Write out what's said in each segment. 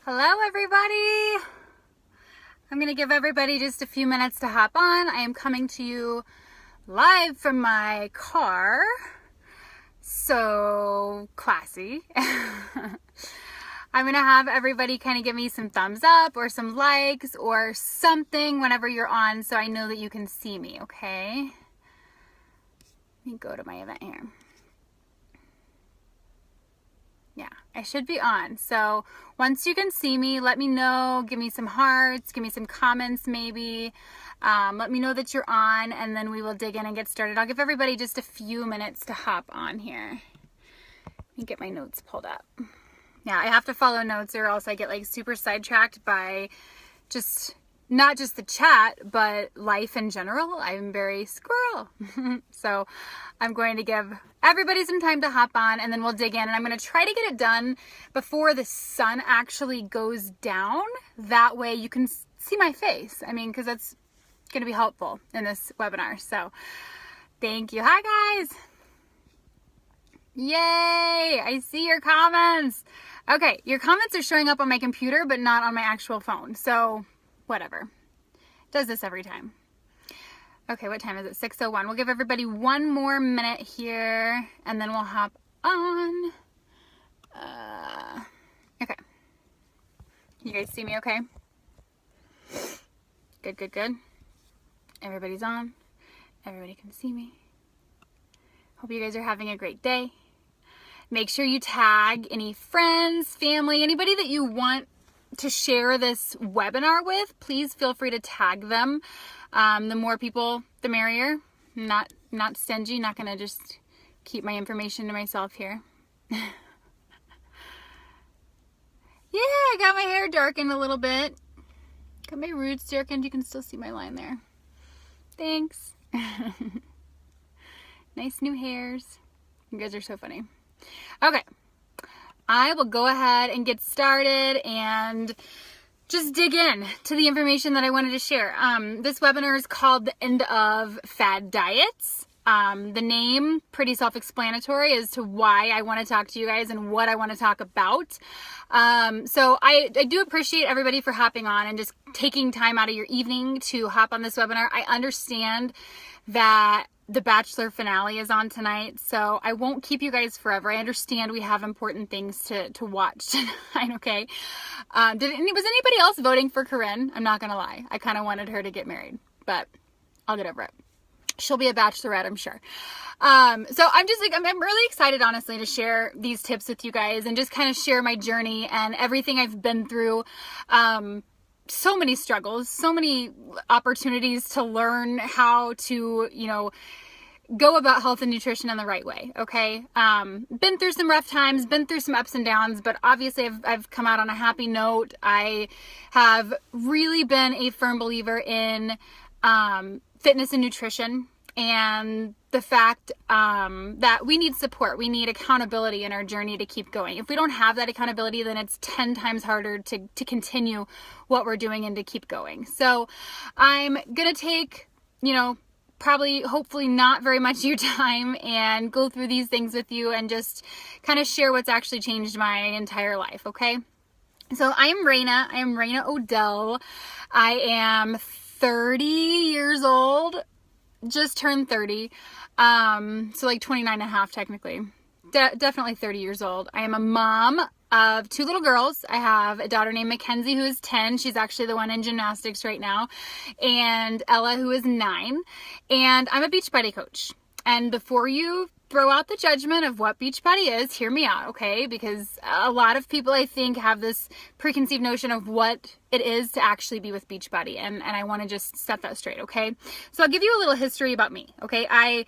Hello everybody! I'm going to give everybody just a few minutes to hop on. I am coming to you live from my car. So classy. I'm going to have everybody kind of give me some thumbs up or some likes or something whenever you're on so I know that you can see me, okay? Let me go to my event here. Yeah, I should be on. So once you can see me, let me know. Give me some hearts. Give me some comments maybe. Let me know that you're on, and then we will dig in and get started. I'll give everybody just a few minutes to hop on here. Let me get my notes pulled up. Yeah, I have to follow notes or else I get like super sidetracked by just not just the chat, but life in general. I'm very squirrel. So I'm going to give everybody some time to hop on and then we'll dig in. And I'm going to try to get it done before the sun actually goes down. That way you can see my face. I mean, because that's going to be helpful in this webinar. So thank you. Hi guys. Yay. I see your comments. Okay. Your comments are showing up on my computer, but not on my actual phone. So whatever. Does this every time. Okay, what time is it? 6:01. We'll give everybody one more minute here, and then we'll hop on. Okay. You guys see me okay? Good, good, good. Everybody's on. Everybody can see me. Hope you guys are having a great day. Make sure you tag any friends, family, anybody that you want to share this webinar with. Please feel free to tag them. The more people, the merrier. Not stingy. Not gonna just keep my information to myself here. Yeah, I got my hair darkened a little bit. Got my roots darkened. You can still see my line there. Thanks. Nice new hairs. You guys are so funny. Okay. I will go ahead and get started and just dig in to the information that I wanted to share. This webinar is called the End of Fad Diets. The name, pretty self-explanatory as to why I want to talk to you guys and what I want to talk about. So I do appreciate everybody for hopping on and just taking time out of your evening to hop on this webinar. I understand that the Bachelor finale is on tonight, so I won't keep you guys forever. I understand we have important things to watch tonight, okay? Was anybody else voting for Corinne? I'm not gonna lie. I kind of wanted her to get married, but I'll get over it. She'll be a bachelorette, I'm sure. So I'm just like, I'm really excited, honestly, to share these tips with you guys and just kind of share my journey and everything I've been through. So many struggles, so many opportunities to learn how to, go about health and nutrition in the right way. Okay. Been through some rough times, been through some ups and downs, but obviously I've come out on a happy note. I have really been a firm believer in, fitness and nutrition and the fact, that we need support. We need accountability in our journey to keep going. If we don't have that accountability, then it's 10 times harder to continue what we're doing and to keep going. So I'm going to take, probably, hopefully not very much of your time and go through these things with you and just kind of share what's actually changed my entire life. Okay. So I am Raina Odell. I am 30 years old, just turned 30. So like 29 and a half technically. Definitely 30 years old. I am a mom of 2 little girls. I have a daughter named Mackenzie who is 10. She's actually the one in gymnastics right now. And Ella who is 9. And I'm a Beachbody coach. And before you throw out the judgment of what Beachbody is, hear me out, okay? Because a lot of people, I think, have this preconceived notion of what it is to actually be with Beachbody. And I want to just set that straight, okay? So I'll give you a little history about me, okay?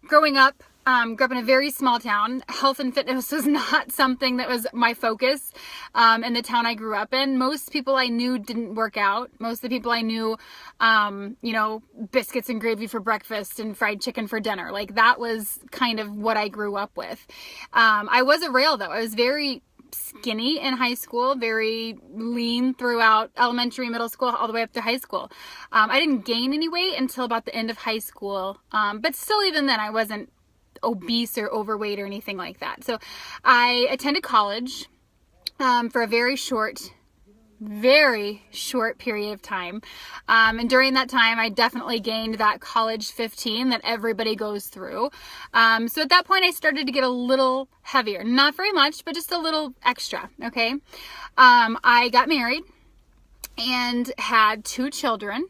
Growing up, grew up in a very small town. Health and fitness was not something that was my focus in the town I grew up in. Most people I knew didn't work out. Most of the people I knew, biscuits and gravy for breakfast and fried chicken for dinner. Like that was kind of what I grew up with. I was a rail though. I was very skinny in high school, very lean throughout elementary, middle school, all the way up to high school. I didn't gain any weight until about the end of high school. But still, even then, I wasn't obese or overweight or anything like that. So I attended college for a very short very short period of time. And during that time, I definitely gained that college 15 that everybody goes through. So at that point, I started to get a little heavier. Not very much, but just a little extra, okay? I got married and had 2 children.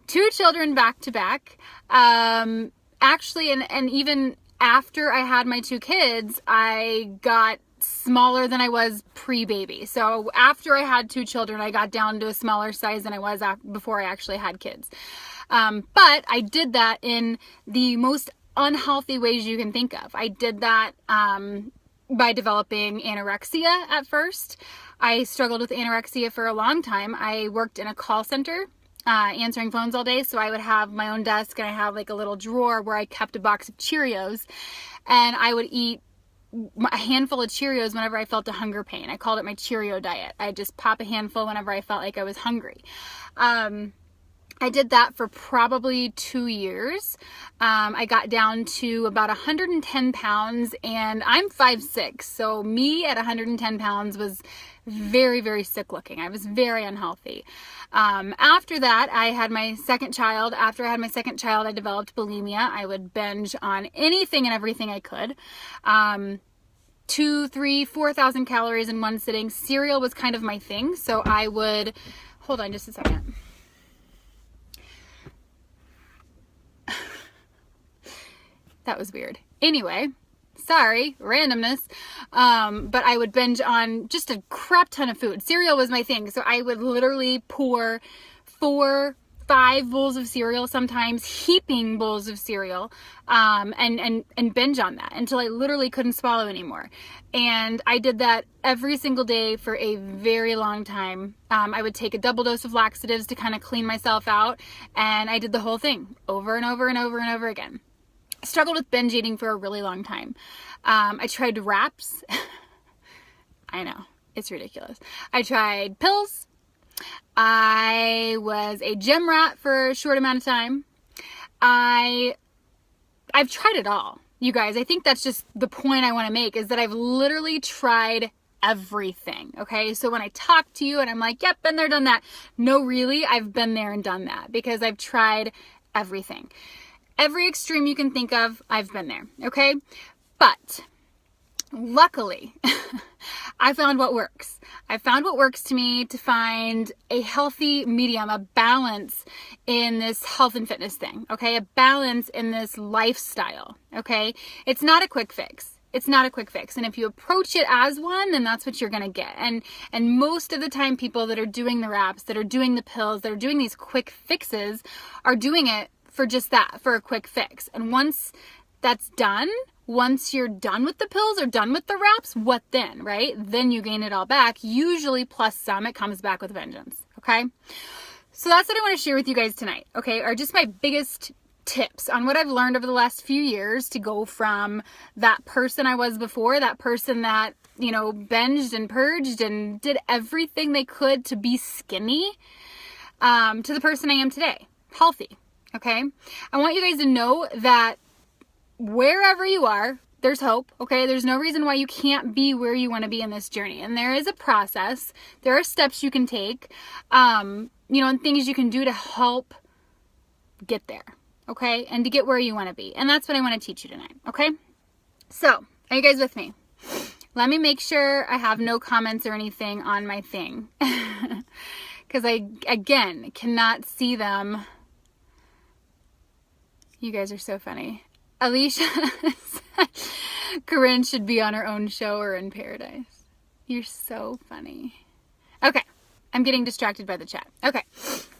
2 children back to back. Actually, and even after I had my 2 kids, I got smaller than I was pre-baby. So after I had 2 children, I got down to a smaller size than I was before I actually had kids. But I did that in the most unhealthy ways you can think of. I did that by developing anorexia at first. I struggled with anorexia for a long time. I worked in a call center answering phones all day, so I would have my own desk and I have like a little drawer where I kept a box of Cheerios, and I would eat a handful of Cheerios whenever I felt a hunger pain. I called it my Cheerio diet. I just pop a handful whenever I felt like I was hungry. I did that for probably 2 years. I got down to about 110 pounds, and I'm 5'6", so me at 110 pounds was very, very sick looking. I was very unhealthy. After that, I had my second child. After I had my second child, I developed bulimia. I would binge on anything and everything I could. 2, 3, 4,000 calories in one sitting. Cereal was kind of my thing, so I would, hold on just a second. That was weird. Anyway, sorry, randomness. But I would binge on just a crap ton of food. Cereal was my thing. So I would literally pour 4, 5 bowls of cereal, sometimes heaping bowls of cereal, and binge on that until I literally couldn't swallow anymore. And I did that every single day for a very long time. I would take a double dose of laxatives to kind of clean myself out. And I did the whole thing over and over and over and over again. Struggled with binge eating for a really long time. I tried wraps. I know, it's ridiculous. I tried pills. I was a gym rat for a short amount of time. I've tried it all, you guys. I think that's just the point I want to make, is that I've literally tried everything. Okay, so when I talk to you and I'm like, yep, been there, done that. No, really, I've been there and done that, because I've tried everything. Every extreme you can think of, I've been there, okay? But luckily, I found what works. I found what works to me to find a healthy medium, a balance in this health and fitness thing, okay? A balance in this lifestyle, okay? It's not a quick fix. It's not a quick fix. And if you approach it as one, then that's what you're going to get. And most of the time, people that are doing the wraps, that are doing the pills, that are doing these quick fixes are doing it for just that, for a quick fix. And once that's done, once you're done with the pills or done with the wraps, what then, right? Then you gain it all back, usually plus some. It comes back with a vengeance, okay? So that's what I want to share with you guys tonight, okay? Are just my biggest tips on what I've learned over the last few years to go from that person I was before, that person that, you know, binged and purged and did everything they could to be skinny, to the person I am today, healthy. Okay, I want you guys to know that wherever you are, there's hope. Okay, there's no reason why you can't be where you want to be in this journey. And there is a process. There are steps you can take, you know, and things you can do to help get there. Okay, and to get where you want to be. And that's what I want to teach you tonight. Okay, so are you guys with me? Let me make sure I have no comments or anything on my thing, because I, again, cannot see them. You guys are so funny. Alicia said Corinne should be on her own show or in paradise. You're so funny. Okay, I'm getting distracted by the chat. Okay,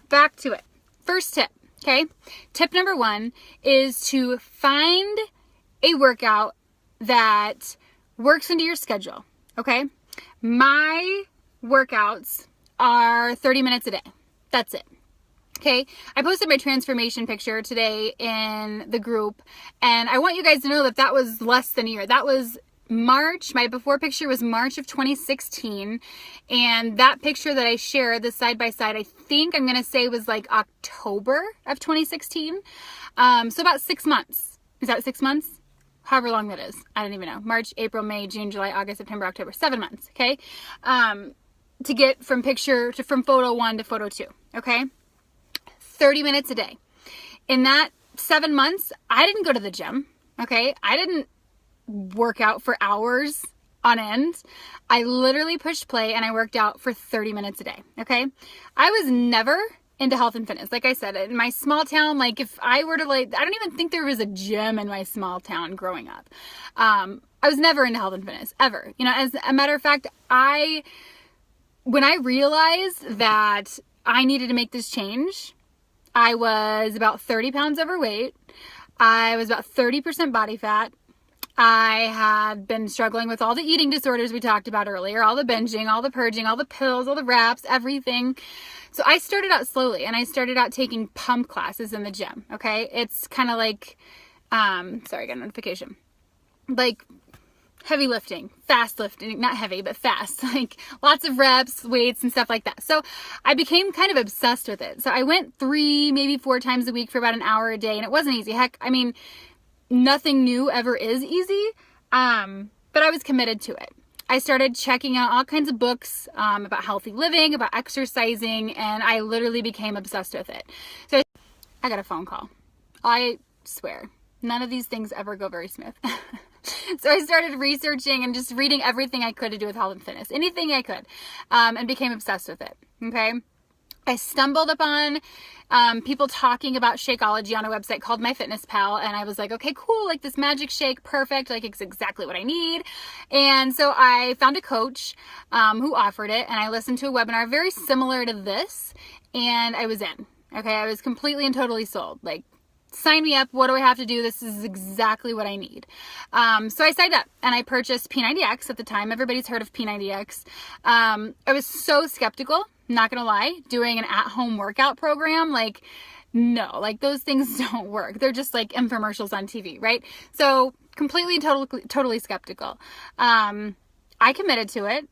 back to it. First tip, okay? Tip number 1 is to find a workout that works into your schedule, okay? My workouts are 30 minutes a day. That's it. Okay, I posted my transformation picture today in the group, and I want you guys to know that that was less than a year. That was March. My before picture was March of 2016, and that picture that I shared, the side by side, I think I'm going to say was like October of 2016. So about 6 months. Is that 6 months? However long that is. I don't even know. March, April, May, June, July, August, September, October. 7 months, okay? to get from photo 1 to photo 2, okay? 30 minutes a day. In that 7 months, I didn't go to the gym, okay? I didn't work out for hours on end. I literally pushed play and I worked out for 30 minutes a day, okay? I was never into health and fitness. Like I said, in my small town, like if I were to I don't even think there was a gym in my small town growing up. I was never into health and fitness, ever. You know, as a matter of fact, when I realized that I needed to make this change, I was about 30 pounds overweight. I was about 30% body fat. I had been struggling with all the eating disorders we talked about earlier, all the binging, all the purging, all the pills, all the wraps, everything. So I started out slowly and I started out taking pump classes in the gym. Okay. It's kind of like, sorry, I got a notification. Like heavy lifting, fast lifting, not heavy, but fast, like lots of reps, weights and stuff like that. So I became kind of obsessed with it. So I went 3, maybe 4 times a week for about an hour a day, and it wasn't easy. Heck, I mean, nothing new ever is easy. But I was committed to it. I started checking out all kinds of books, about healthy living, about exercising, and I literally became obsessed with it. So I got a phone call. I swear, none of these things ever go very smooth. So I started researching and just reading everything I could to do with health and fitness, anything I could, and became obsessed with it. Okay. I stumbled upon people talking about Shakeology on a website called MyFitnessPal, and I was like, okay, cool, like this magic shake, perfect, like it's exactly what I need. And so I found a coach who offered it, and I listened to a webinar very similar to this, and I was in. Okay, I was completely and totally sold. Like, sign me up. What do I have to do? This is exactly what I need. So I signed up and I purchased P90X at the time. Everybody's heard of P90X. I was so skeptical, not gonna lie, doing an at-home workout program. Like, no, like those things don't work. They're just like infomercials on TV, right? So completely, totally skeptical. I committed to it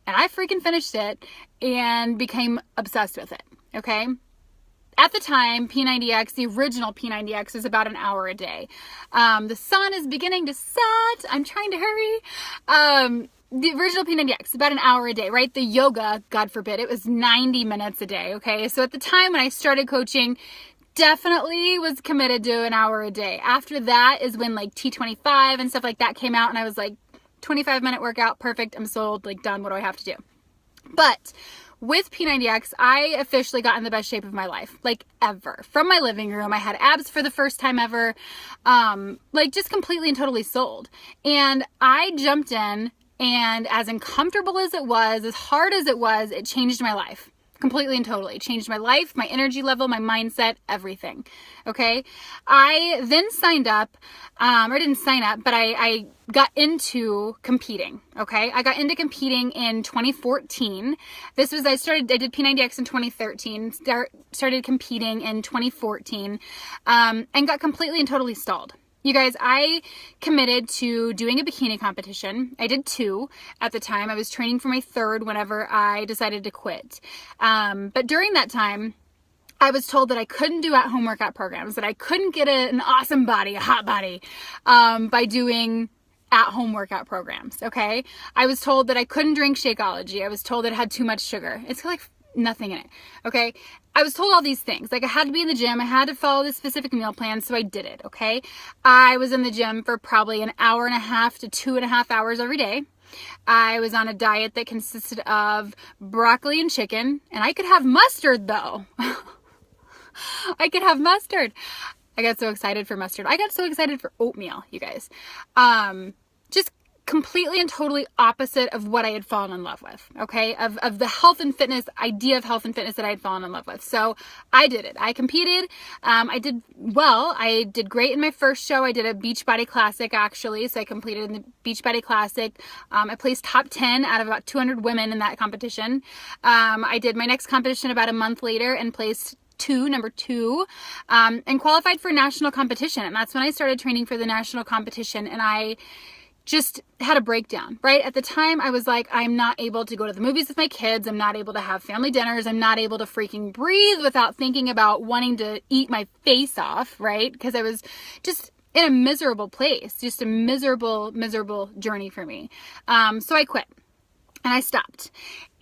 and I freaking finished it and became obsessed with it. Okay. At the time, P90X, the original P90X, was about an hour a day. The sun is beginning to set. I'm trying to hurry. The original P90X, about an hour a day, right? The yoga, God forbid, it was 90 minutes a day, okay? So at the time when I started coaching, definitely was committed to an hour a day. After that is when like T25 and stuff like that came out, and I was like, 25-minute workout, perfect, I'm sold, like done, what do I have to do? But with P90X, I officially got in the best shape of my life, like ever. From my living room, I had abs for the first time ever, like just completely and totally sold. And I jumped in, and as uncomfortable as it was, as hard as it was, it changed my life. Completely and totally. It changed my life, my energy level, my mindset, everything. Okay. I then signed up, or didn't sign up, but I got into competing. Okay. I got into competing in 2014. I did P90X in 2013, started competing in 2014, and got completely and totally stalled. You guys, I committed to doing a bikini competition. I did 2 at the time. I was training for my 3rd whenever I decided to quit. But during that time, I was told that I couldn't do at-home workout programs, that I couldn't get an awesome body, a hot body, by doing at-home workout programs, okay? I was told that I couldn't drink Shakeology. I was told it had too much sugar. It's got like nothing in it, okay? I was told all these things. Like I had to be in the gym. I had to follow this specific meal plan, so I did it, okay? I was in the gym for probably an hour and a half to 2.5 hours every day. I was on a diet that consisted of broccoli and chicken, and I could have mustard though. I could have mustard. I got so excited for mustard. I got so excited for oatmeal, you guys. Just completely and totally opposite of what I had fallen in love with, okay? Of the health and fitness, idea of health and fitness that I had fallen in love with. So I did it. I competed. I did well. I did great in my first show. I did a Beachbody Classic, actually. So I completed in the Beachbody Classic. I placed top 10 out of about 200 women in that competition. I did my next competition about a month later and placed number 2, and qualified for national competition. And that's when I started training for the national competition, and I just had a breakdown, right? At the time, I was like, I'm not able to go to the movies with my kids. I'm not able to have family dinners. I'm not able to freaking breathe without thinking about wanting to eat my face off, right? Because I was just in a miserable place, just a miserable, miserable journey for me. So I quit. And I stopped.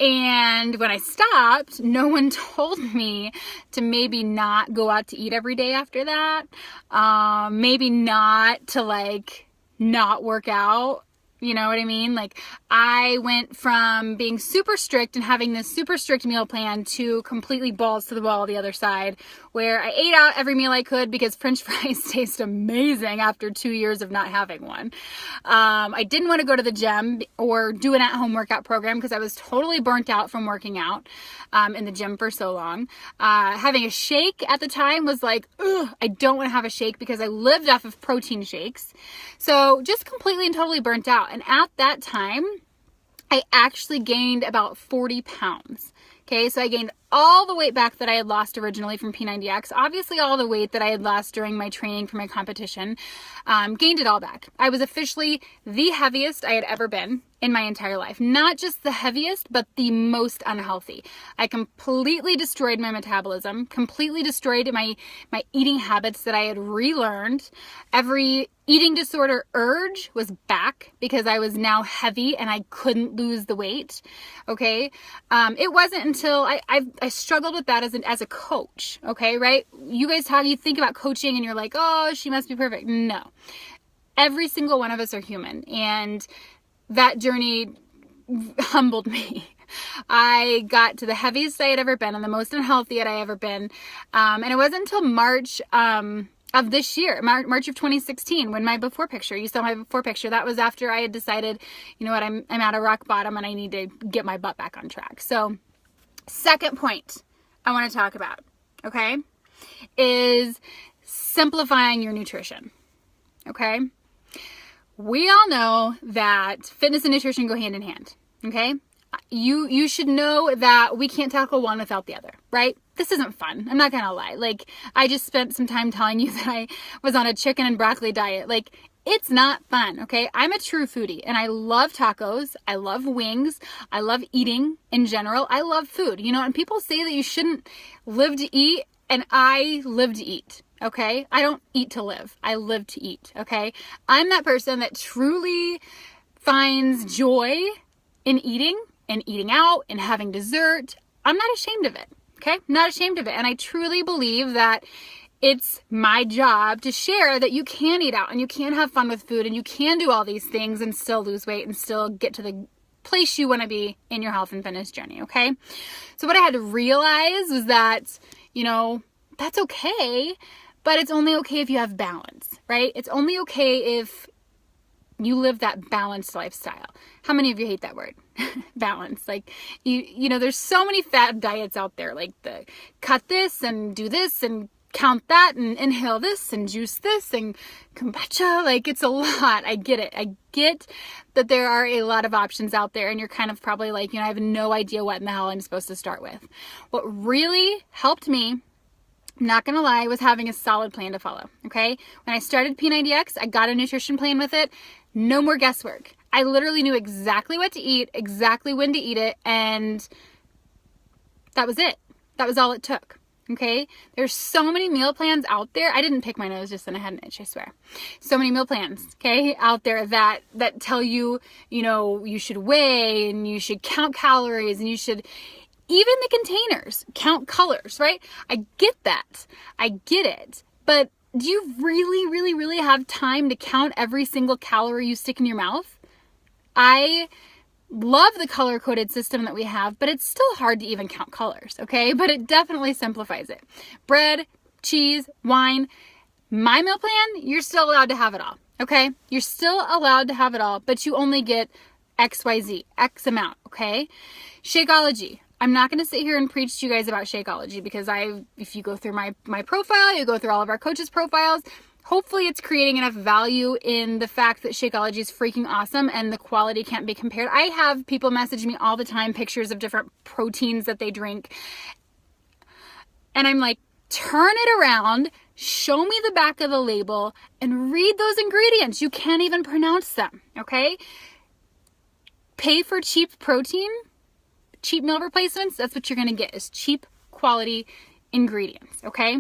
And when I stopped, no one told me to maybe not go out to eat every day after that. Maybe not to like not work out. You know what I mean? Like, I went from being super strict and having this super strict meal plan to completely balls to the wall the other side, where I ate out every meal I could because French fries taste amazing after 2 years of not having one. I didn't want to go to the gym or do an at-home workout program because I was totally burnt out from working out in the gym for so long. Having a shake at the time was like, ugh, I don't want to have a shake because I lived off of protein shakes. So just completely and totally burnt out. And at that time, I actually gained about 40 pounds. Okay, so I gained all the weight back that I had lost originally from P90X. Obviously, all the weight that I had lost during my training for my competition. Gained it all back. I was officially the heaviest I had ever been in my entire life. Not just the heaviest, but the most unhealthy. I completely destroyed my metabolism, completely destroyed my eating habits that I had relearned. Every eating disorder urge was back because I was now heavy and I couldn't lose the weight. Okay. It wasn't until I struggled with that as a coach. Okay. Right. You guys you think about coaching and you're like, oh, she must be perfect. No, every single one of us are human. And that journey humbled me. I got to the heaviest I had ever been and the most unhealthy I had ever been. And it wasn't until March, of this year, March of 2016, when my before picture, you saw my before picture, that was after I had decided, you know what, I'm at a rock bottom and I need to get my butt back on track. So second point I want to talk about, okay, is simplifying your nutrition. Okay. We all know that fitness and nutrition go hand in hand. Okay. You should know that we can't tackle one without the other, right? This isn't fun. I'm not going to lie. Like, I just spent some time telling you that I was on a chicken and broccoli diet. Like, it's not fun, okay? I'm a true foodie and I love tacos. I love wings. I love eating in general. I love food, you know, and people say that you shouldn't live to eat, and I live to eat. Okay. I don't eat to live. I live to eat. Okay. I'm that person that truly finds joy in eating and eating out and having dessert. I'm not ashamed of it. Okay. Not ashamed of it. And I truly believe that it's my job to share that you can eat out and you can have fun with food and you can do all these things and still lose weight and still get to the place you want to be in your health and fitness journey. Okay. So what I had to realize was that, you know, that's okay. But it's only okay if you have balance, right? It's only okay if you live that balanced lifestyle. How many of you hate that word? Balance. Like, you know, there's so many fad diets out there, like the cut this and do this and count that and inhale this and juice this and kombucha. Like, it's a lot. I get it. I get that there are a lot of options out there and you're kind of probably like, you know, I have no idea what in the hell I'm supposed to start with. What really helped me, I'm not going to lie, was having a solid plan to follow. Okay. When I started P90X, I got a nutrition plan with it. No more guesswork. I literally knew exactly what to eat, exactly when to eat it. And that was it. That was all it took. Okay. There's so many meal plans out there. I didn't pick my nose just then I had an itch, I swear. So many meal plans, okay, out there that tell you, you know, you should weigh and you should count calories and you should, even the containers, count colors, right? I get that. I get it. But do you really, really, really have time to count every single calorie you stick in your mouth? I love the color-coded system that we have, but it's still hard to even count colors, okay? But it definitely simplifies it. Bread, cheese, wine. My meal plan, you're still allowed to have it all, okay? You're still allowed to have it all, but you only get XYZ, X amount, okay? Shakeology. I'm not going to sit here and preach to you guys about Shakeology because if you go through my profile, you go through all of our coaches' profiles, hopefully it's creating enough value in the fact that Shakeology is freaking awesome and the quality can't be compared. I have people message me all the time, pictures of different proteins that they drink. And I'm like, turn it around, show me the back of the label, and read those ingredients. You can't even pronounce them, okay? Pay for cheap protein, cheap meal replacements, that's what you're going to get, is cheap quality ingredients, okay?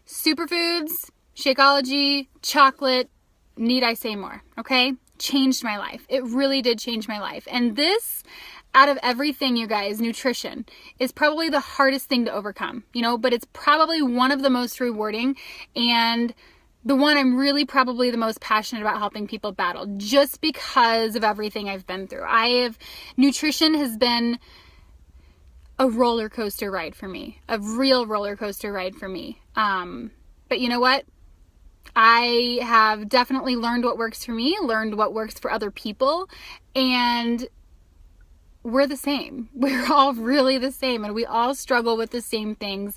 Superfoods, Shakeology, chocolate, need I say more, okay? changed my life. It really did change my life. And this, out of everything, you guys, nutrition is probably the hardest thing to overcome, you know, but it's probably one of the most rewarding and the one I'm really probably the most passionate about helping people battle, just because of everything I've been through. Nutrition has been a roller coaster ride for me, a real roller coaster ride for me. But you know what? I have definitely learned what works for me, learned what works for other people, and we're the same. We're all really the same, and we all struggle with the same things.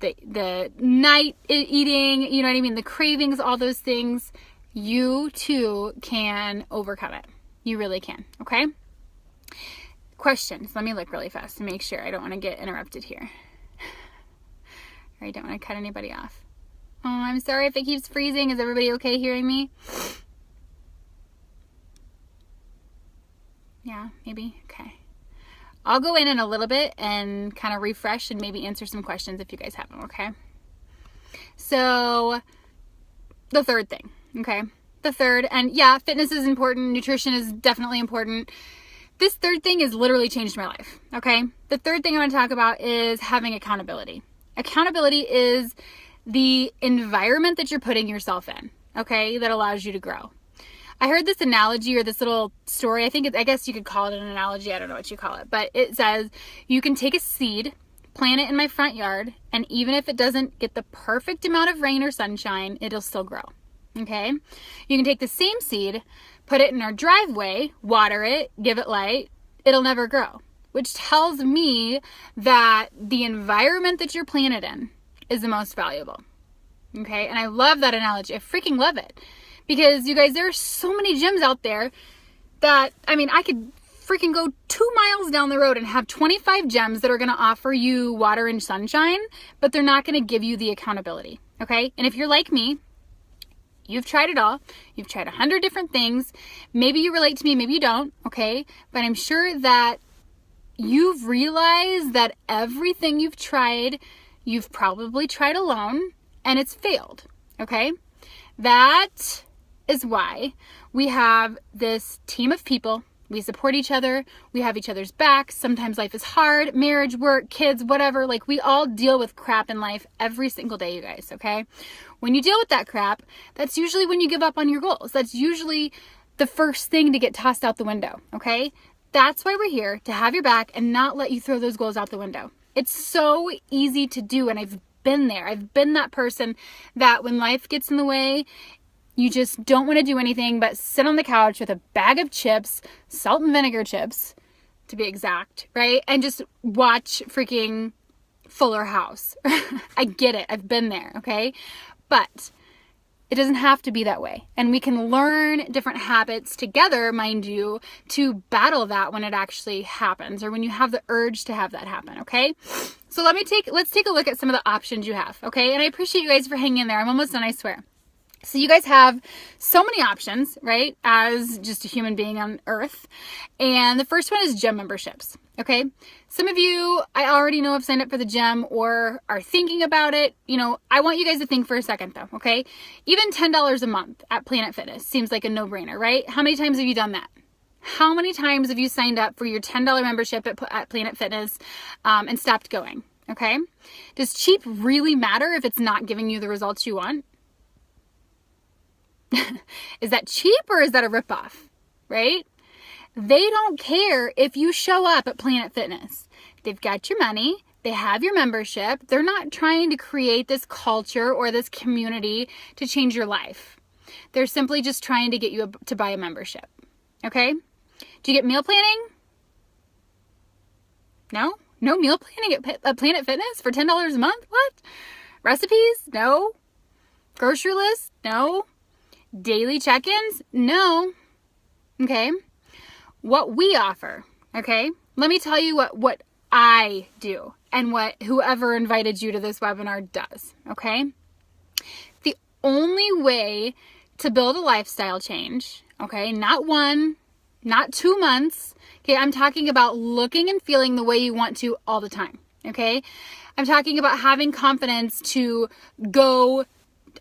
The night eating, you know what I mean? The cravings, all those things. You too can overcome it. You really can, okay? Questions. Let me look really fast to make sure I don't want to get interrupted here. I don't want to cut anybody off. Oh, I'm sorry if it keeps freezing. Is everybody okay hearing me? Yeah, maybe? Okay. I'll go in a little bit and kind of refresh and maybe answer some questions if you guys have them, okay? So, the third thing, okay? The third, and yeah, fitness is important. Nutrition is definitely important. This third thing has literally changed my life, okay? The third thing I want to talk about is having accountability. Accountability is the environment that you're putting yourself in, okay, that allows you to grow. I heard this analogy or this little story. I guess you could call it an analogy. I don't know what you call it, but it says you can take a seed, plant it in my front yard, and even if it doesn't get the perfect amount of rain or sunshine, it'll still grow. Okay? You can take the same seed, put it in our driveway, water it, give it light, it'll never grow, which tells me that the environment that you're planted in is the most valuable. Okay? And I love that analogy. I freaking love it. Because, you guys, there are so many gyms out there that, I mean, I could freaking go 2 miles down the road and have 25 gyms that are going to offer you water and sunshine, but they're not going to give you the accountability, okay? And if you're like me, you've tried it all. You've tried 100 different things. Maybe you relate to me, maybe you don't, okay? But I'm sure that you've realized that everything you've tried, you've probably tried alone, and it's failed, okay? That is why we have this team of people. We support each other. We have each other's backs. Sometimes life is hard, marriage, work, kids, whatever. Like, we all deal with crap in life every single day, you guys, okay? When you deal with that crap, that's usually when you give up on your goals. That's usually the first thing to get tossed out the window, okay? That's why we're here, to have your back and not let you throw those goals out the window. It's so easy to do, and I've been there. I've been that person that when life gets in the way, you just don't want to do anything but sit on the couch with a bag of chips, salt and vinegar chips, to be exact, right? And just watch freaking Fuller House. I get it. I've been there, okay? But it doesn't have to be that way. And we can learn different habits together, mind you, to battle that when it actually happens or when you have the urge to have that happen, okay? So let's take a look at some of the options you have, okay? And I appreciate you guys for hanging in there. I'm almost done, I swear. So you guys have so many options, right, as just a human being on earth. And the first one is gym memberships, okay? Some of you, I already know, have signed up for the gym or are thinking about it. You know, I want you guys to think for a second, though, okay? Even $10 a month at Planet Fitness seems like a no-brainer, right? How many times have you done that? How many times have you signed up for your $10 membership at Planet Fitness and stopped going, okay? Does cheap really matter if it's not giving you the results you want? Is that cheap or is that a ripoff, right? They don't care if you show up at Planet Fitness. They've got your money. They have your membership. They're not trying to create this culture or this community to change your life. They're simply just trying to get you to buy a membership, okay? Do you get meal planning? No? No meal planning at Planet Fitness for $10 a month? What? Recipes? No. Grocery list? No. Daily check-ins? No. Okay. What we offer, okay? Let me tell you what I do and what whoever invited you to this webinar does, okay? The only way to build a lifestyle change, okay, not 1, not 2 months, okay, I'm talking about looking and feeling the way you want to all the time, okay? I'm talking about having confidence to go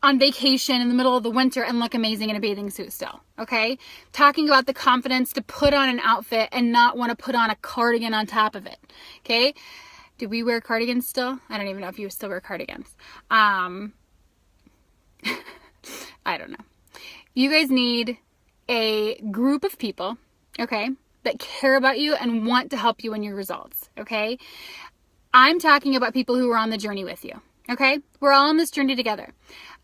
on vacation in the middle of the winter and look amazing in a bathing suit still, okay? Talking about the confidence to put on an outfit and not want to put on a cardigan on top of it, okay? Do we wear cardigans still? I don't even know if you still wear cardigans. I don't know. You guys need a group of people, okay, that care about you and want to help you in your results, okay? I'm talking about people who are on the journey with you, okay? We're all on this journey together.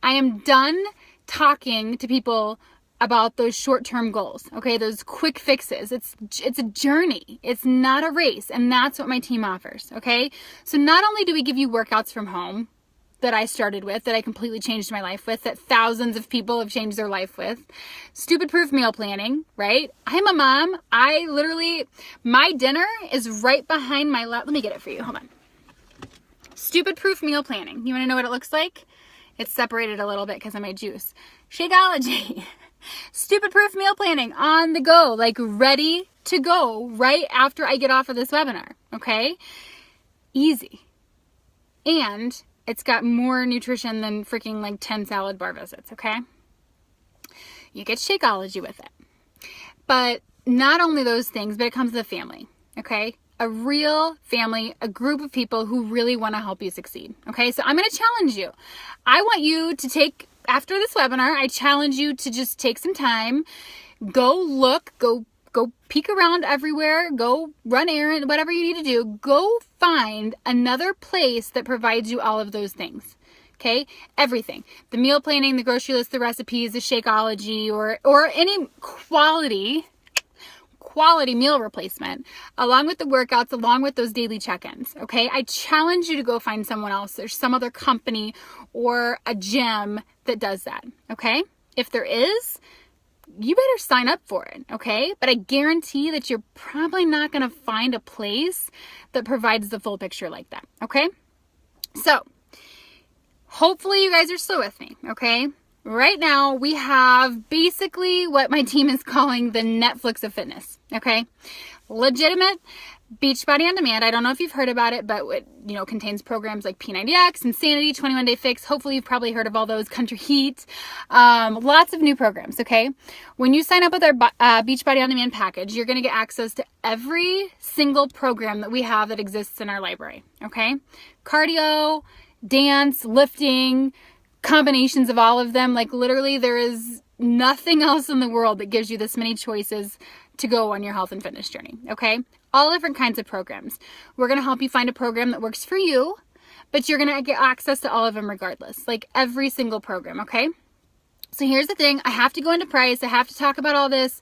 I am done talking to people about those short-term goals, okay? Those quick fixes. It's a journey. It's not a race, and that's what my team offers, okay? So not only do we give you workouts from home that I started with, that I completely changed my life with, that thousands of people have changed their life with, stupid-proof meal planning, right? I'm a mom. My dinner is right behind my let me get it for you. Hold on. Stupid-proof meal planning. You want to know what it looks like? It's separated a little bit because of my juice. Shakeology. Stupid-proof meal planning on the go, like ready to go right after I get off of this webinar, okay? Easy. And it's got more nutrition than freaking like 10 salad bar visits, okay? You get Shakeology with it. But not only those things, but it comes with a family, okay? A real family, a group of people who really want to help you succeed, okay? So I'm going to challenge you. I want you to take, after this webinar, I challenge you to just take some time, go look, go peek around everywhere, go run errands, whatever you need to do. Go find another place that provides you all of those things, okay? Everything. The meal planning, the grocery list, the recipes, the Shakeology, or any quality meal replacement, along with the workouts, along with those daily check-ins, okay? I challenge you to go find someone else. There's some other company or a gym that does that, okay? If there is, you better sign up for it, okay? But I guarantee that you're probably not going to find a place that provides the full picture like that, okay? So, hopefully you guys are still with me, okay? Right now, we have basically what my team is calling the Netflix of fitness, okay? Legitimate Beachbody On Demand. I don't know if you've heard about it, but it, contains programs like P90X, Insanity, 21 Day Fix. Hopefully, you've probably heard of all those. Country Heat. Lots of new programs, okay? When you sign up with our Beachbody On Demand package, you're going to get access to every single program that we have that exists in our library, okay? Cardio, dance, lifting, combinations of all of them. Like literally there is nothing else in the world that gives you this many choices to go on your health and fitness journey, okay? All different kinds of programs. We're going to help you find a program that works for you, but you're going to get access to all of them regardless, like every single program, okay? So here's the thing. I have to go into price. I have to talk about all this,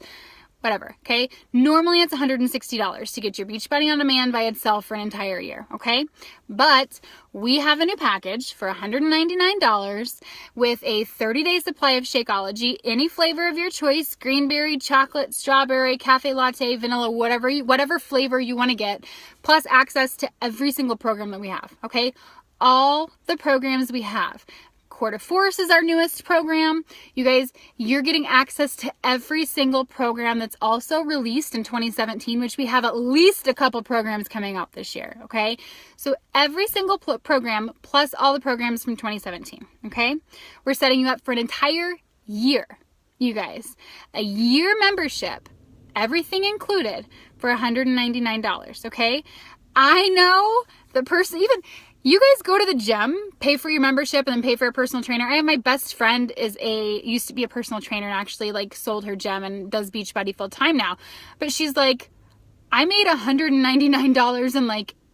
whatever, okay? Normally it's $160 to get your Beachbody On Demand by itself for an entire year, okay? But we have a new package for $199 with a 30-day supply of Shakeology, any flavor of your choice, greenberry, chocolate, strawberry, cafe latte, vanilla, whatever flavor you want to get, plus access to every single program that we have, okay? All the programs we have. Core to Force is our newest program. You guys, you're getting access to every single program that's also released in 2017, which we have at least a couple programs coming up this year, okay? So every single program plus all the programs from 2017, okay? We're setting you up for an entire year, you guys. A year membership, everything included, for $199, okay? I know the person, even... You guys go to the gym, pay for your membership, and then pay for a personal trainer. I have my best friend used to be a personal trainer and actually sold her gym and does Beachbody full time now. But she's like, I made $199 in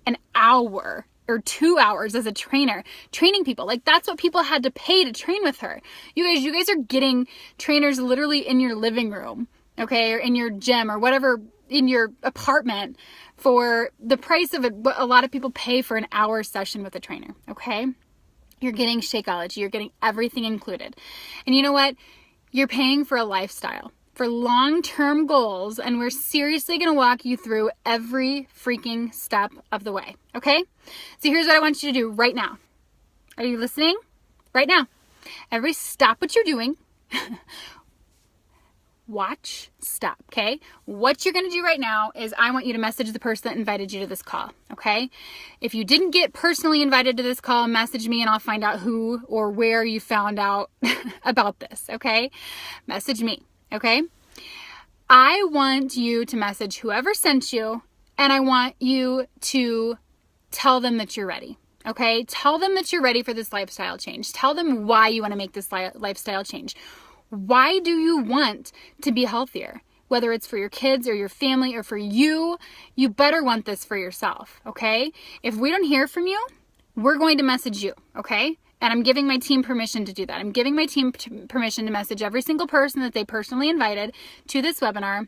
an hour or 2 hours as a trainer, training people. That's what people had to pay to train with her. You guys are getting trainers literally in your living room, okay, or in your gym or whatever, in your apartment, for the price of what a lot of people pay for an hour session with a trainer, okay? You're getting Shakeology. You're getting everything included. And you know what? You're paying for a lifestyle, for long-term goals, and we're seriously going to walk you through every freaking step of the way, okay? So here's what I want you to do right now. Are you listening? Right now. Everybody stop what you're doing. watch, stop, okay? What you're going to do right now is I want you to message the person that invited you to this call, okay? If you didn't get personally invited to this call, message me and I'll find out who or where you found out about this, okay? Message me, okay? I want you to message whoever sent you, and I want you to tell them that you're ready, okay? Tell them that you're ready for this lifestyle change. Tell them why you want to make this lifestyle change. Why do you want to be healthier? Whether it's for your kids or your family or for you, you better want this for yourself, okay? If we don't hear from you, we're going to message you, okay? And I'm giving my team permission to do that. I'm giving my team permission to message every single person that they personally invited to this webinar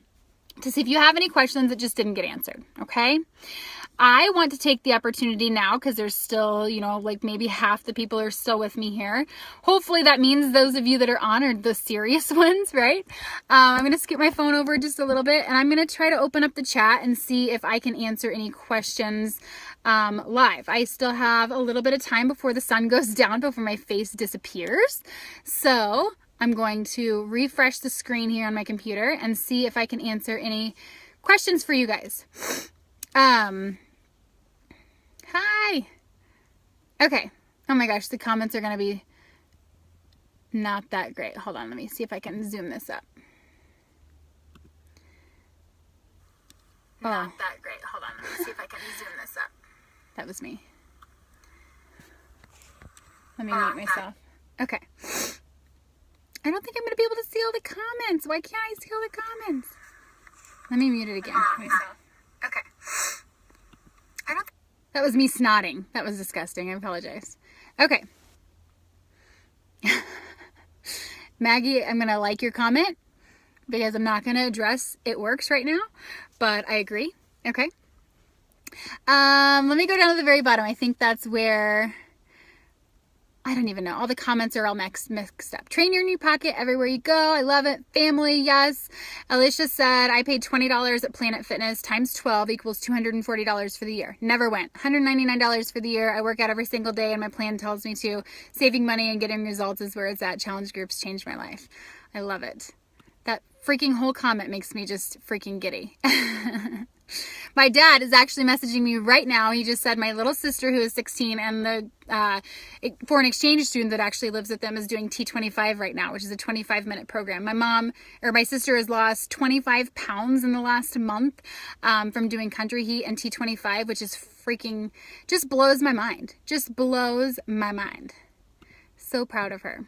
to see if you have any questions that just didn't get answered, okay? I want to take the opportunity now because there's still, like maybe half the people are still with me here. Hopefully that means those of you that are on are the serious ones, right? I'm going to scoot my phone over just a little bit and I'm going to try to open up the chat and see if I can answer any questions live. I still have a little bit of time before the sun goes down, before my face disappears. So I'm going to refresh the screen here on my computer and see if I can answer any questions for you guys. Hi. Okay. Oh my gosh, the comments are going to be not that great. Hold on, let me see if I can zoom this up. Not that great. Hold on, let me see if I can zoom this up. That was me. Let me mute myself. Okay. I don't think I'm going to be able to see all the comments. Why can't I see all the comments? Let me mute it again. Okay. That was me snotting. That was disgusting. I apologize. Okay. Maggie, I'm going to like your comment because I'm not going to address it works right now, but I agree. Okay. Let me go down to the very bottom. I think that's where, I don't even know. All the comments are all mixed up. Train your new pocket everywhere you go. I love it. Family, yes. Alicia said, I paid $20 at Planet Fitness times 12 equals $240 for the year. Never went. $199 for the year. I work out every single day and my plan tells me to. Saving money and getting results is where it's at. Challenge groups changed my life. I love it. That freaking whole comment makes me just freaking giddy. My dad is actually messaging me right now. He just said my little sister, who is 16, and the foreign exchange student that actually lives with them is doing T25 right now, which is a 25-minute program. My sister has lost 25 pounds in the last month from doing country heat and T25, which is freaking, just blows my mind. Just blows my mind. So proud of her.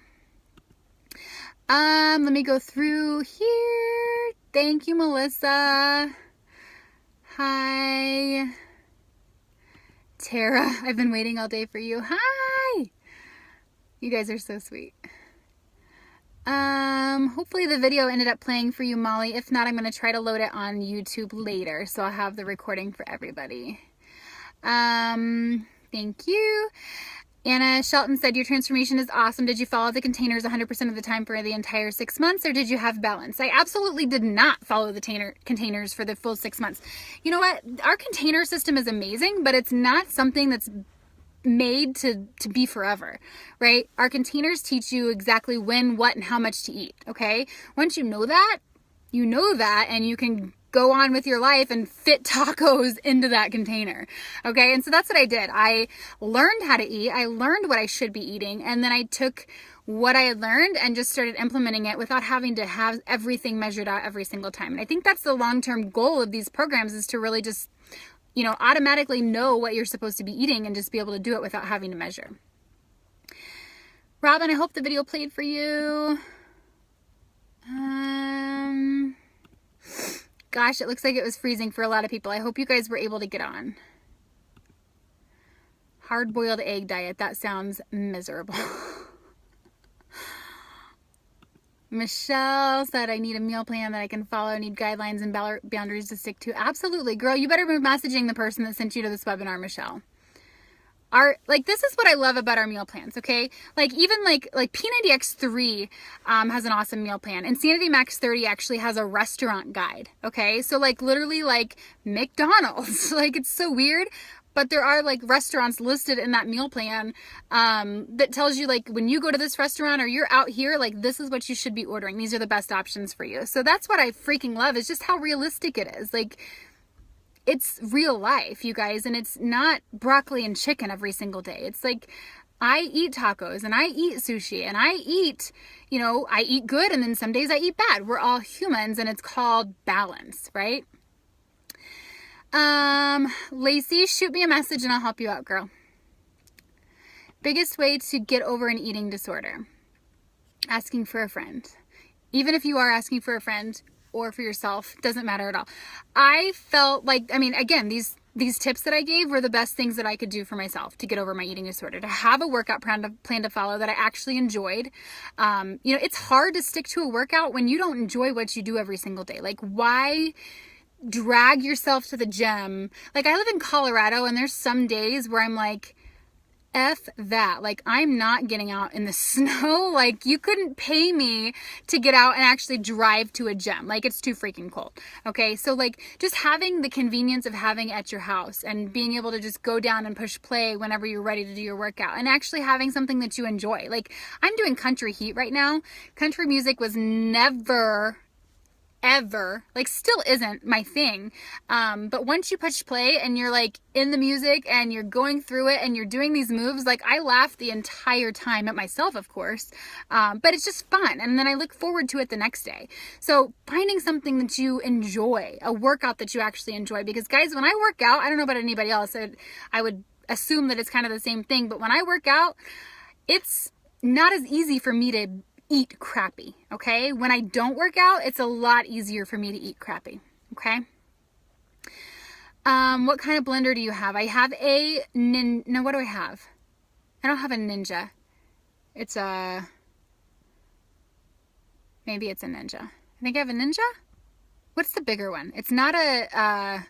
Let me go through here. Thank you, Melissa. Hi. Tara, I've been waiting all day for you. Hi. You guys are so sweet. Hopefully the video ended up playing for you, Molly. If not, I'm going to try to load it on YouTube later, so I'll have the recording for everybody. Thank you. Anna Shelton said, your transformation is awesome. Did you follow the containers 100% of the time for the entire 6 months, or did you have balance? I absolutely did not follow the containers for the full 6 months. You know what? Our container system is amazing, but it's not something that's made to be forever, right? Our containers teach you exactly when, what, and how much to eat, okay? Once you know that, and you can go on with your life and fit tacos into that container. Okay. And so that's what I did. I learned how to eat. I learned what I should be eating. And then I took what I had learned and just started implementing it without having to have everything measured out every single time. And I think that's the long-term goal of these programs, is to really just, automatically know what you're supposed to be eating and just be able to do it without having to measure. Robin, I hope the video played for you. Gosh, it looks like it was freezing for a lot of people. I hope you guys were able to get on. Hard-boiled egg diet. That sounds miserable. Michelle said, I need a meal plan that I can follow. I need guidelines and boundaries to stick to. Absolutely. Girl, you better be messaging the person that sent you to this webinar, Michelle. This is what I love about our meal plans, okay? Even P90X3 has an awesome meal plan. Insanity Max 30 actually has a restaurant guide, okay? So literally McDonald's. It's so weird, But there are like restaurants listed in that meal plan that tells you like when you go to this restaurant or you're out here, like this is what you should be ordering. These are the best options for you. So that's what I freaking love, is just how realistic it is. Like, it's real life, you guys, and it's not broccoli and chicken every single day. It's like, I eat tacos and I eat sushi and I eat, you know, I eat good and then some days I eat bad. We're all humans, and it's called balance, right? Laci, shoot me a message and I'll help you out, girl. Biggest way to get over an eating disorder: asking for a friend. Even if you are asking for a friend or for yourself, doesn't matter at all. I felt like, I mean, again, these tips that I gave were the best things that I could do for myself to get over my eating disorder, to have a workout plan to follow that I actually enjoyed. You know, it's hard to stick to a workout when you don't enjoy what you do every single day. Like, why drag yourself to the gym? Like, I live in Colorado, and there's some days where I'm like, F that. Like, I'm not getting out in the snow. Like, you couldn't pay me to get out and actually drive to a gym. Like, it's too freaking cold. Okay. So like, just having the convenience of having it at your house and being able to just go down and push play whenever you're ready to do your workout, and actually having something that you enjoy. Like, I'm doing country heat right now. Country music was never, ever, like, still isn't my thing. But once you push play and you're like in the music and you're going through it and you're doing these moves, like, I laugh the entire time at myself, of course. But it's just fun. And then I look forward to it the next day. So finding something that you enjoy, a workout that you actually enjoy, because guys, when I work out, I don't know about anybody else, I would assume that it's kind of the same thing, but when I work out, it's not as easy for me to eat crappy, okay? When I don't work out, it's a lot easier for me to eat crappy, okay? What kind of blender do you have? I have a no, what do I have? I don't have a Ninja. It's maybe it's a Ninja. I think I have a Ninja? What's the bigger one? It's not a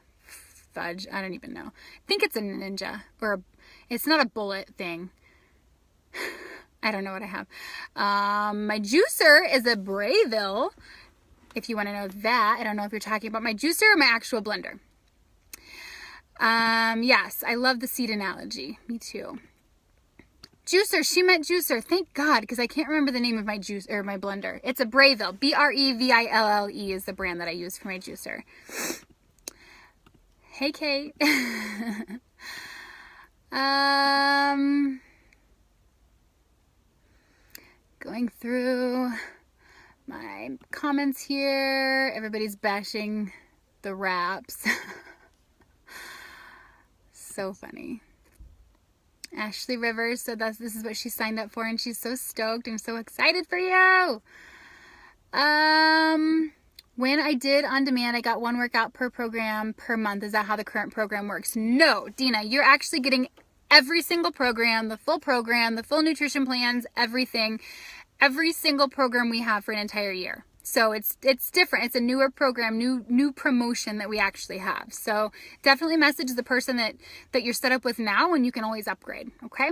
fudge. I don't even know. I think it's a Ninja, or it's not a bullet thing. I don't know what I have. My juicer is a Brayville, if you want to know that. I don't know if you're talking about my juicer or my actual blender. Yes, I love the seed analogy. Me too. Juicer, she meant juicer. Thank God, because I can't remember the name of my juice or my blender. It's a Brayville. Breville is the brand that I use for my juicer. Hey, Kate. Going through my comments here. Everybody's bashing the wraps. So funny. Ashley Rivers said this is what she signed up for, and she's so stoked. I'm so excited for you. When I did on demand, I got one workout per program per month. Is that how the current program works? No, Dina, you're actually getting every single program, the full nutrition plans, everything, every single program we have for an entire year. So it's different. It's a newer program, new promotion that we actually have. So definitely message the person that you're set up with now, and you can always upgrade. Okay.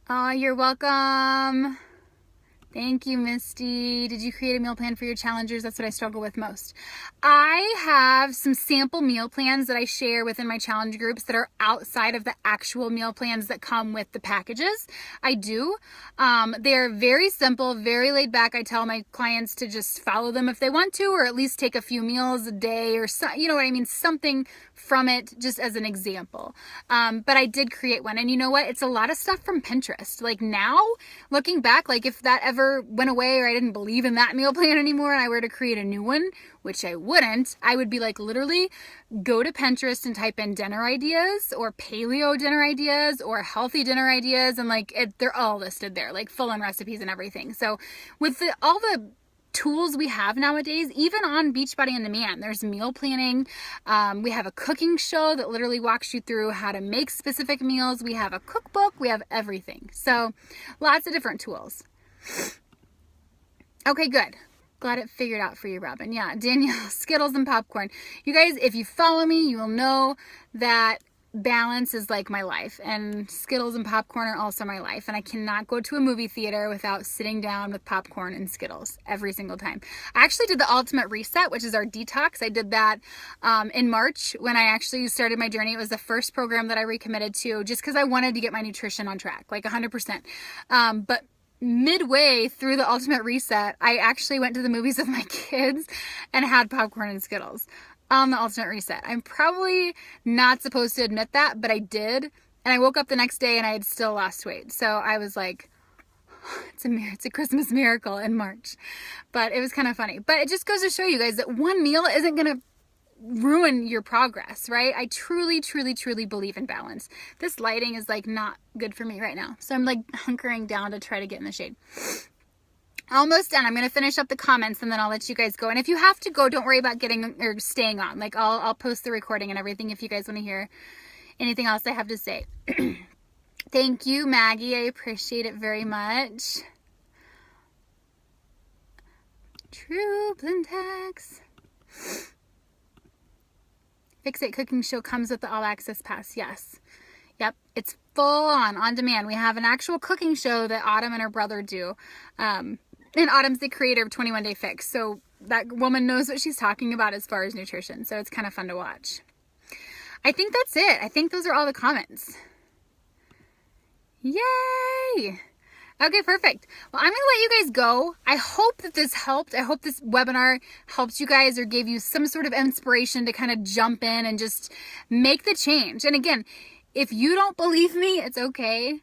You're welcome. Thank you, Misty. Did you create a meal plan for your challengers? That's what I struggle with most. I have some sample meal plans that I share within my challenge groups that are outside of the actual meal plans that come with the packages. I do. They're very simple, very laid back. I tell my clients to just follow them if they want to, or at least take a few meals a day, or you know what I mean? Something from it, just as an example. But I did create one, and you know what? It's a lot of stuff from Pinterest. Like, now, looking back, like, if that ever went away or I didn't believe in that meal plan anymore and I were to create a new one, which I wouldn't, I would be like, literally go to Pinterest and type in dinner ideas, or paleo dinner ideas, or healthy dinner ideas, and like they're all listed there, like full on recipes and everything. So with all the tools we have nowadays, even on Beachbody On Demand, there's meal planning. We have a cooking show that literally walks you through how to make specific meals. We have a cookbook. We have everything. So lots of different tools. Okay, good. Glad it figured out for you, Robin. Yeah, Danielle, Skittles and popcorn. You guys, if you follow me, you will know that balance is like my life, and Skittles and popcorn are also my life, and I cannot go to a movie theater without sitting down with popcorn and Skittles every single time. I actually did the ultimate reset, which is our detox. I did that in March when I actually started my journey. It was the first program that I recommitted to just because I wanted to get my nutrition on track, like 100%. But midway through the ultimate reset, I actually went to the movies with my kids and had popcorn and Skittles on the ultimate reset. I'm probably not supposed to admit that, but I did. And I woke up the next day and I had still lost weight. So I was like, it's a Christmas miracle in March. But it was kind of funny. But it just goes to show you guys that one meal isn't going to ruin your progress, right? I truly, truly, truly believe in balance. This lighting is like not good for me right now. So I'm like hunkering down to try to get in the shade. Almost done. I'm going to finish up the comments and then I'll let you guys go. And if you have to go, don't worry about getting or staying on. Like I'll post the recording and everything if you guys want to hear anything else I have to say. Thank you, Maggie. I appreciate it very much. True Blintex. Fix It Cooking Show comes with the All Access Pass. Yes. Yep. It's full on demand. We have an actual cooking show that Autumn and her brother do. And Autumn's the creator of 21 Day Fix. So that woman knows what she's talking about as far as nutrition. So it's kind of fun to watch. I think that's it. I think those are all the comments. Yay! Okay, perfect. Well, I'm going to let you guys go. I hope that this helped. I hope this webinar helped you guys or gave you some sort of inspiration to kind of jump in and just make the change. And again, if you don't believe me, it's okay.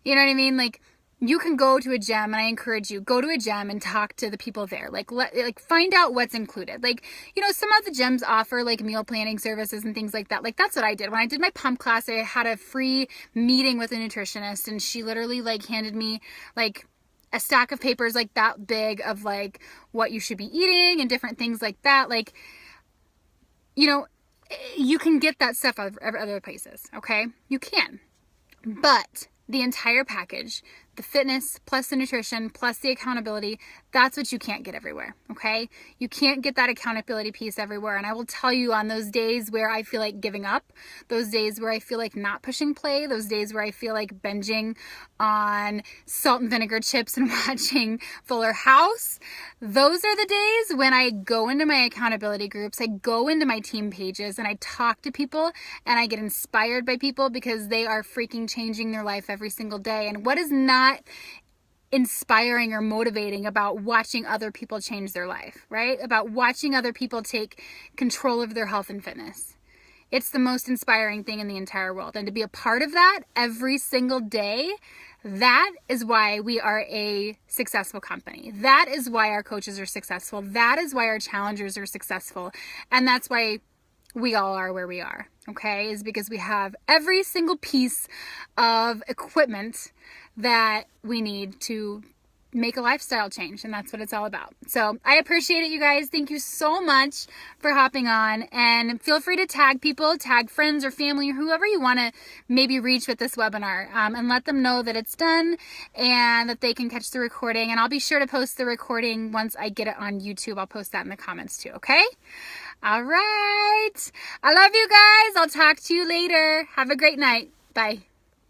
You know what I mean? Like, you can go to a gym, and I encourage you, go to a gym and talk to the people there. Like find out what's included. Like, you know, some of the gyms offer like meal planning services and things like that. Like, that's what I did. When I did my pump class, I had a free meeting with a nutritionist, and she literally like handed me like a stack of papers like that big of like what you should be eating and different things like that. Like, you know, you can get that stuff out of other places. Okay. You can, but the entire package, the fitness plus the nutrition plus the accountability, that's what you can't get everywhere, okay? You can't get that accountability piece everywhere. And I will tell you, on those days where I feel like giving up, those days where I feel like not pushing play, those days where I feel like binging on salt and vinegar chips and watching Fuller House, those are the days when I go into my accountability groups, I go into my team pages, and I talk to people, and I get inspired by people because they are freaking changing their life every single day. And what is not inspiring or motivating about watching other people change their life, right? About watching other people take control of their health and fitness. It's the most inspiring thing in the entire world. And to be a part of that every single day, that is why we are a successful company. That is why our coaches are successful. That is why our challengers are successful. And that's why we all are where we are, okay? Is because we have every single piece of equipment that we need to make a lifestyle change, and that's what it's all about. So I appreciate it, you guys. Thank you so much for hopping on, and feel free to tag people, tag friends or family or whoever you want to maybe reach with this webinar, and let them know that it's done and that they can catch the recording. And I'll be sure to post the recording once I get it on YouTube. I'll post that in the comments too, okay? All right. I love you guys. I'll talk to you later. Have a great night. Bye.